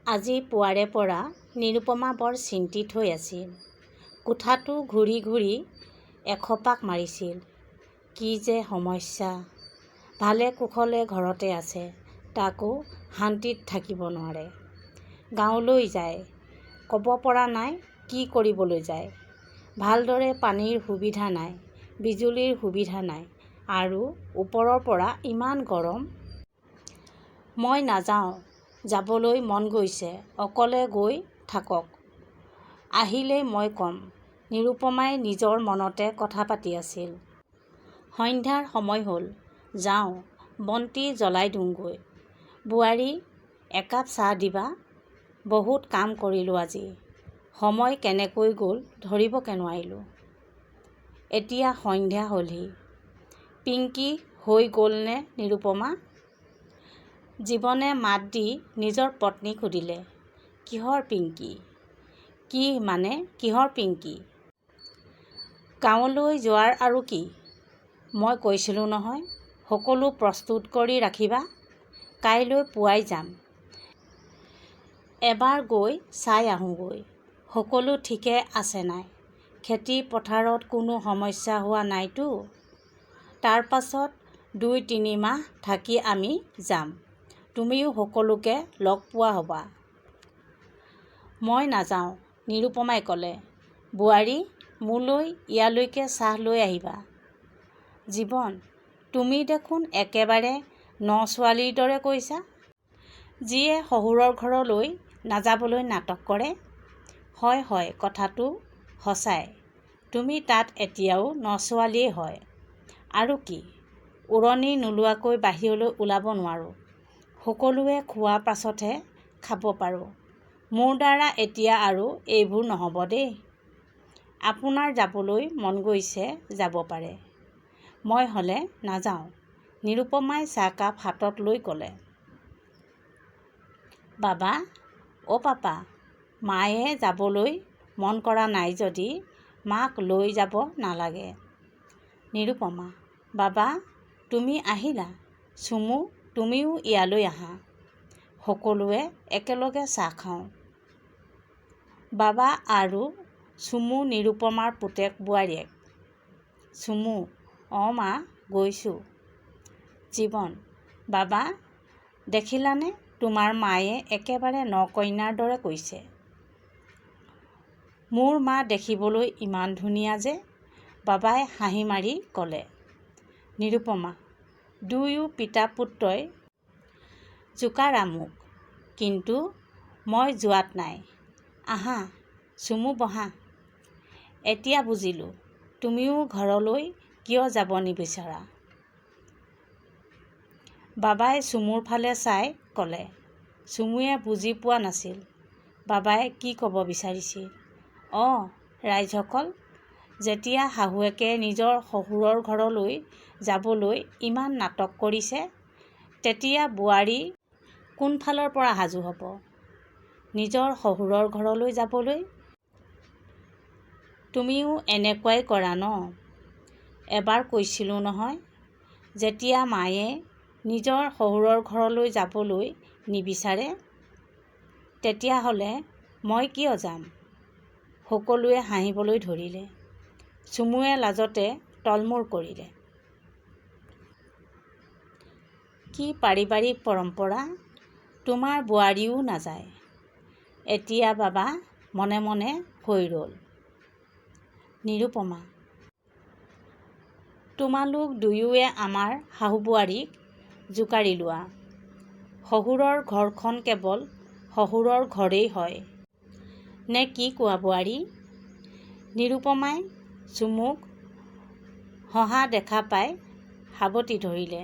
আজি পুৱাৰে পৰা নিৰুপমা বৰ চিন্তিত হৈ আছিল। কোঠাটো ঘূৰি ঘূৰি এখপাক মাৰিছিল। কি যে সমস্যা! ভালে কুশলে ঘৰতে আছে, তাকো শান্তিত থাকিব নোৱাৰে। গাঁৱলৈ যায়, ক'ব পৰা নাই কি কৰিবলৈ যায়। ভালদৰে পানীৰ সুবিধা নাই, বিজুলীৰ সুবিধা নাই, আৰু ওপৰৰ পৰা ইমান গৰম। মই নাযাওঁ, যাবলৈ মন গৈছে, অকলে গৈ থাকক। আহিলেই মই ক'ম। নিৰুপমাই নিজৰ মনতে কথা পাতি আছিল। সন্ধ্যাৰ সময় হ'ল, যাওঁ, বন্তি জ্বলাই দিওঁগৈ। বোৱাৰী, একাপ চাহ দিবা। বহুত কাম কৰিলোঁ আজি। সময় কেনেকৈ গ'ল ধৰিবকে নোৱাৰিলোঁ। এতিয়া সন্ধ্যা হ'লহি। পিংকি হৈ গ'লনে নিৰুপমা? জীৱনে মাত দি নিজৰ পত্নীক সুধিলে। কিহৰ পিংকি? কি মানে কিহৰ পিংকি? গাঁৱলৈ যোৱাৰ আৰু কি? মই কৈছিলোঁ নহয়, সকলো প্ৰস্তুত কৰি ৰাখিবা। কাইলৈ পুৱাই যাম। এবাৰ গৈ চাই আহোঁগৈ, সকলো ঠিকে আছে নাই। খেতি পথাৰত কোনো সমস্যা হোৱা নাইতো? তাৰ পাছত ২-৩ মাহ থাকি আমি যাম। তুমিও সকলোকে লগ পোৱা হ'বা। মই নাযাওঁ, নিৰুপমাই ক'লে। বোৱাৰী, মোলৈ ইয়ালৈকে চাহ লৈ আহিবা। জীৱন, তুমি দেখোন একেবাৰে ন-ছোৱালীৰ দৰে কৈছা। যিয়ে শহুৰৰ ঘৰলৈ নাযাবলৈ নাটক কৰে। হয় হয়, কথাটো সঁচাই। তুমি তাত এতিয়াও ন-ছোৱালীয়ে হয়। আৰু কি, ওৰণি নোলোৱাকৈ বাহিৰলৈ ওলাব নোৱাৰোঁ। সকলোৱে খোৱাৰ পাছতহে খাব পাৰোঁ। মোৰ দ্বাৰা এতিয়া আৰু এইবোৰ নহ'ব দেই। আপোনাৰ যাবলৈ মন গৈছে যাব পাৰে, মই হ'লে নাযাওঁ। নিৰুপমাই চাহকাপ হাতত লৈ ক'লে। বাবা, অ' পাপা, মায়ে যাবলৈ মন কৰা নাই যদি মাক লৈ যাব নালাগে। নিৰুপমা, বাবা, তুমি আহিলা। চুমু, তুমিও ইয়ালৈ আহা। সকলোৱে একেলগে চাহ খাওঁ। বাবা আৰু চুমু নিৰুপমাৰ পুতেক বোৱাৰীয়েক। চুমু, অঁ মা, গৈছোঁ। জীৱন, বাবা, দেখিলানে তোমাৰ মায়ে একেবাৰে ন-কইনাৰ দৰে কৈছে। মোৰ মা দেখিবলৈ ইমান ধুনীয়া যে, বাবাই হাঁহি মাৰি ক'লে। নিৰুপমা, দুয়ো পিতা-পুত্ৰই জোকাৰা মোক, কিন্তু মই যোৱাত নাই। আহা, চুমু বহা। এতিয়া বুজিলোঁ, তুমিও ঘৰলৈ কিয় যাব নিবিচাৰা। বাবাই চুমুৰ ফালে চাই ক'লে। চুমুৱে বুজি পোৱা নাছিল, বাবাই কি ক'ব বিচাৰিছিল। অঁ, ৰাইজসকল, যেতিয়া শাহুৱেকে নিজৰ শহুৰৰ ঘৰলৈ যাবলৈ ইমান নাটক কৰিছে, তেতিয়া বোৱাৰী কোনফালৰ পৰা সাজু হ'ব নিজৰ শহুৰৰ ঘৰলৈ যাবলৈ? তুমিও এনেকুৱাই কৰা ন? এবাৰ কৈছিলোঁ নহয়, যেতিয়া মায়ে নিজৰ শহুৰৰ ঘৰলৈ যাবলৈ নিবিচাৰে, তেতিয়াহ'লে মই কিয় যাম? সকলোৱে হাঁহিবলৈ ধৰিলে। চুমুৱে লাজতে তলমূৰ কৰিলে। কি পাৰিবাৰিক পৰম্পৰা, তোমাৰ বোৱাৰীও নাযায়। এতিয়া বাবা মনে মনে হৈ ৰ'ল। নিৰুপমা, তোমালোক দুয়োৱে আমাৰ শাহু-বোৱাৰীক জোকাৰি লোৱা। শহুৰৰ ঘৰখন কেৱল শহুৰৰ ঘৰেই হয়। নে কি কোৱা বোৱাৰী? নিৰুপমাই চুমুক হঁহা দেখা পাই সাবটি ধৰিলে।